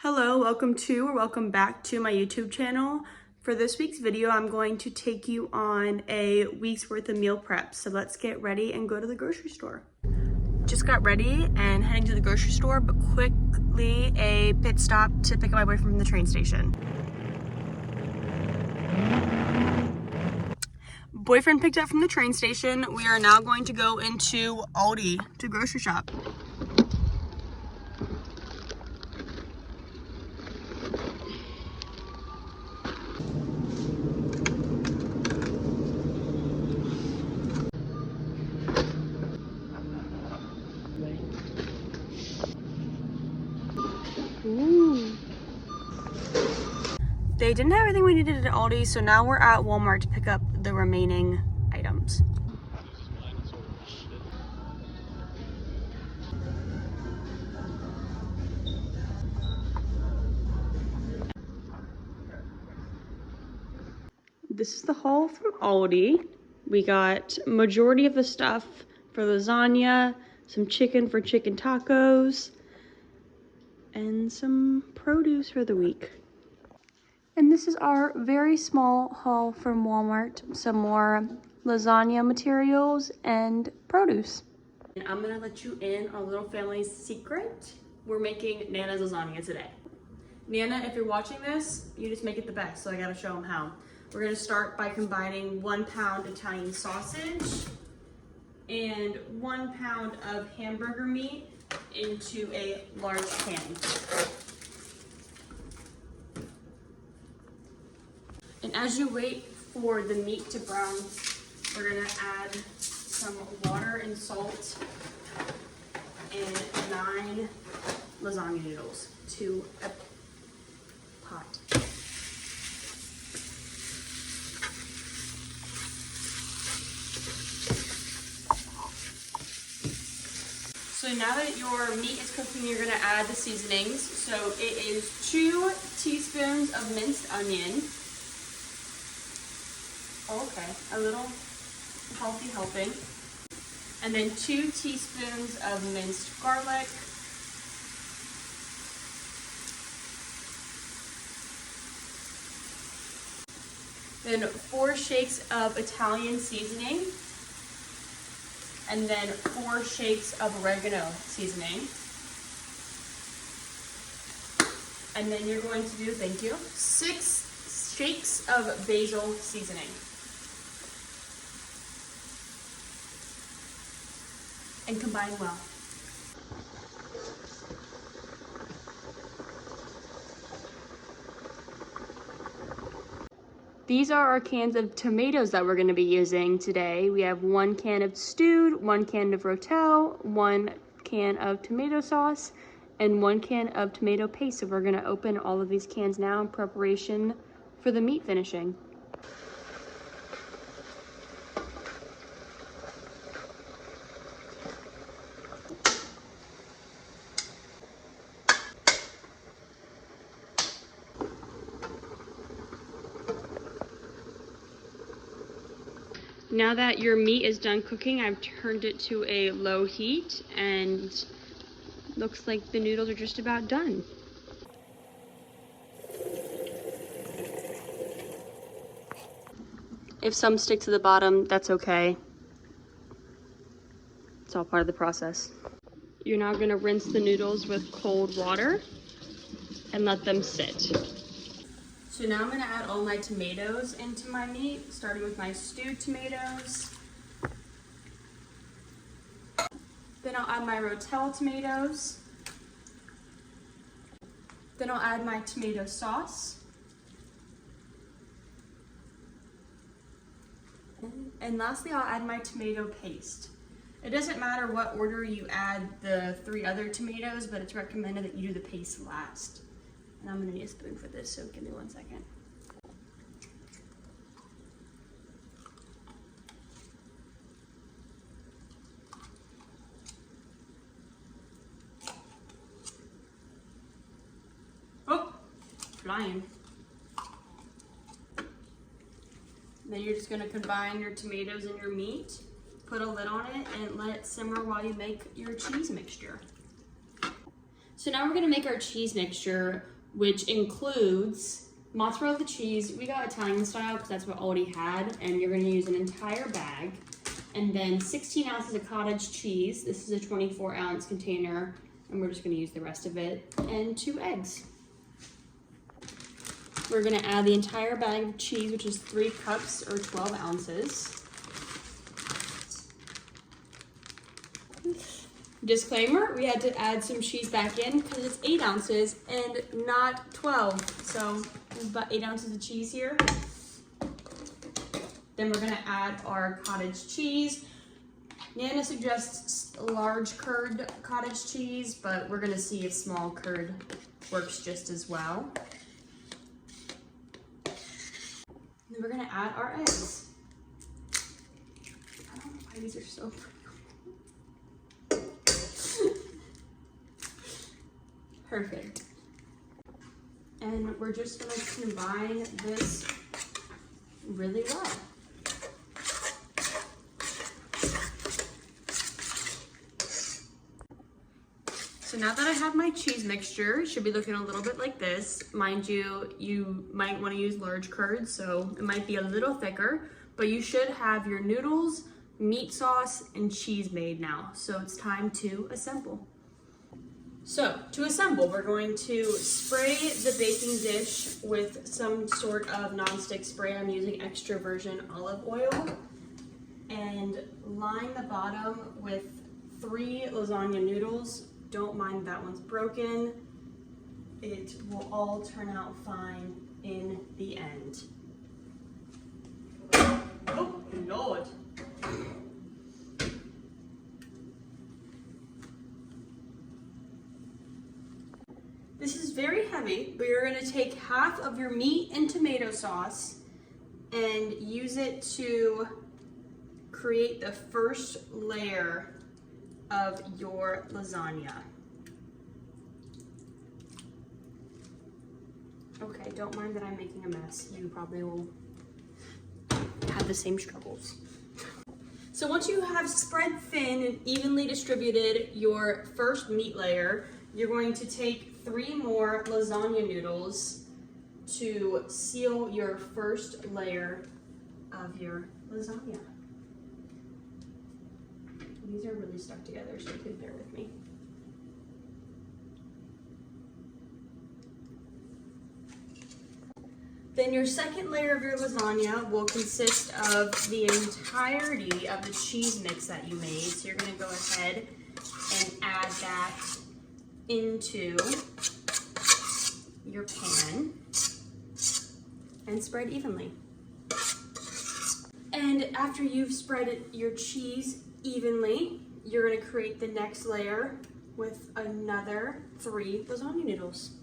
Hello, welcome back to my YouTube channel. For this week's video, I'm going to take you on a week's worth of meal prep. So let's get ready and go to the grocery store. Just got ready and heading to the grocery store, but quickly a pit stop to pick up my boyfriend from the train station. Boyfriend picked up from the train station. We are now going to go into Aldi to grocery shop. Ooh. They didn't have everything we needed at Aldi, so now we're at Walmart to pick up the remaining items. This is the haul from Aldi. We got majority of the stuff for lasagna, some chicken for chicken tacos, and some produce for the week. And this is our very small haul from Walmart. Some more lasagna materials and produce. And I'm gonna let you in on a little family's secret. We're making Nana's lasagna today. Nana, if you're watching this, you just make it the best, so I gotta show them how. We're gonna start by combining 1 pound Italian sausage and 1 pound of hamburger meat into a large pan. And as you wait for the meat to brown, we're gonna add some water and salt and 9 lasagna noodles to a pot. So now that your meat is cooking, you're gonna add the seasonings. So it is 2 teaspoons of minced onion. Okay, a little healthy helping. And then 2 teaspoons of minced garlic. Then 4 shakes of Italian seasoning. And then 4 shakes of oregano seasoning. And then you're going to do, 6 shakes of basil seasoning. And combine well. These are our cans of tomatoes that we're going to be using today. We have 1 can of stewed, 1 can of rotel, 1 can of tomato sauce, and 1 can of tomato paste. So we're going to open all of these cans now in preparation for the meat finishing. Now that your meat is done cooking, I've turned it to a low heat and looks like the noodles are just about done. If some stick to the bottom, that's okay. It's all part of the process. You're now gonna rinse the noodles with cold water and let them sit. So now I'm gonna add all my tomatoes into my meat, starting with my stewed tomatoes. Then I'll add my rotel tomatoes. Then I'll add my tomato sauce. And lastly, I'll add my tomato paste. It doesn't matter what order you add the 3 other tomatoes, but it's recommended that you do the paste last. And I'm gonna need a spoon for this, so give me 1 second. Oh, flying. Then you're just gonna combine your tomatoes and your meat, put a lid on it, and let it simmer while you make your cheese mixture. So now we're gonna make our cheese mixture. which includes mozzarella cheese. We got Italian style because that's what Aldi had, and you're gonna use an entire bag. And then 16 ounces of cottage cheese. This is a 24-ounce container, and we're just gonna use the rest of it, and 2 eggs. We're gonna add the entire bag of cheese, which is 3 cups or 12 ounces. Disclaimer, we had to add some cheese back in because it's 8 ounces and not 12. So there's about 8 ounces of cheese here. Then we're gonna add our cottage cheese. Nana suggests large curd cottage cheese, but we're gonna see if small curd works just as well. Then we're gonna add our eggs. I don't know why these are so pretty. Perfect. And we're just gonna combine this really well. So now that I have my cheese mixture, it should be looking a little bit like this. Mind you, you might want to use large curds, so it might be a little thicker, but you should have your noodles, meat sauce, and cheese made now. So it's time to assemble. So to assemble, we're going to spray the baking dish with some sort of nonstick spray. I'm using extra virgin olive oil, and line the bottom with 3 lasagna noodles. Don't mind that one's broken. It will all turn out fine in the end. Oh, Lord. This is very heavy, but you're gonna take half of your meat and tomato sauce and use it to create the first layer of your lasagna. Okay, don't mind that I'm making a mess. You probably will have the same struggles. So once you have spread thin and evenly distributed your first meat layer, you're going to take 3 more lasagna noodles to seal your first layer of your lasagna. These are really stuck together, so you can bear with me. Then your second layer of your lasagna will consist of the entirety of the cheese mix that you made. So you're gonna go ahead and add that into your pan and spread evenly. And after you've spread your cheese evenly, you're gonna create the next layer with another 3 lasagna noodles.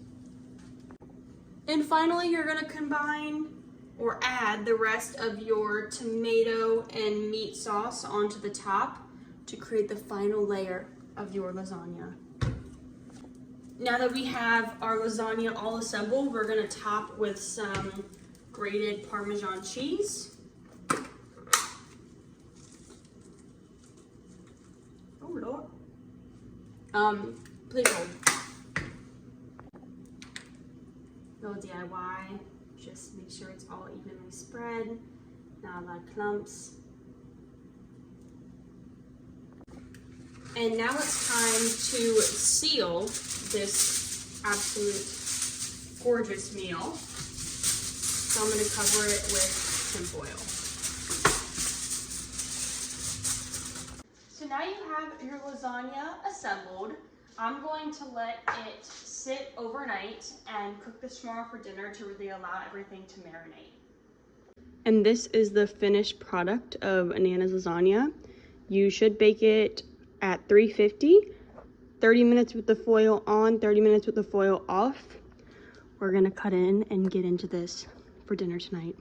And finally, you're gonna combine or add the rest of your tomato and meat sauce onto the top to create the final layer of your lasagna. Now that we have our lasagna all assembled, we're gonna top with some grated Parmesan cheese. Please hold. Little DIY, just make sure it's all evenly spread, not a lot of clumps. And now it's time to seal this absolute gorgeous meal. So I'm gonna cover it with tin foil. So now you have your lasagna assembled. I'm going to let it sit overnight and cook this tomorrow for dinner to really allow everything to marinate. And this is the finished product of Nana's lasagna. You should bake it at 350, 30 minutes with the foil on, 30 minutes with the foil off. We're gonna cut in and get into this for dinner tonight.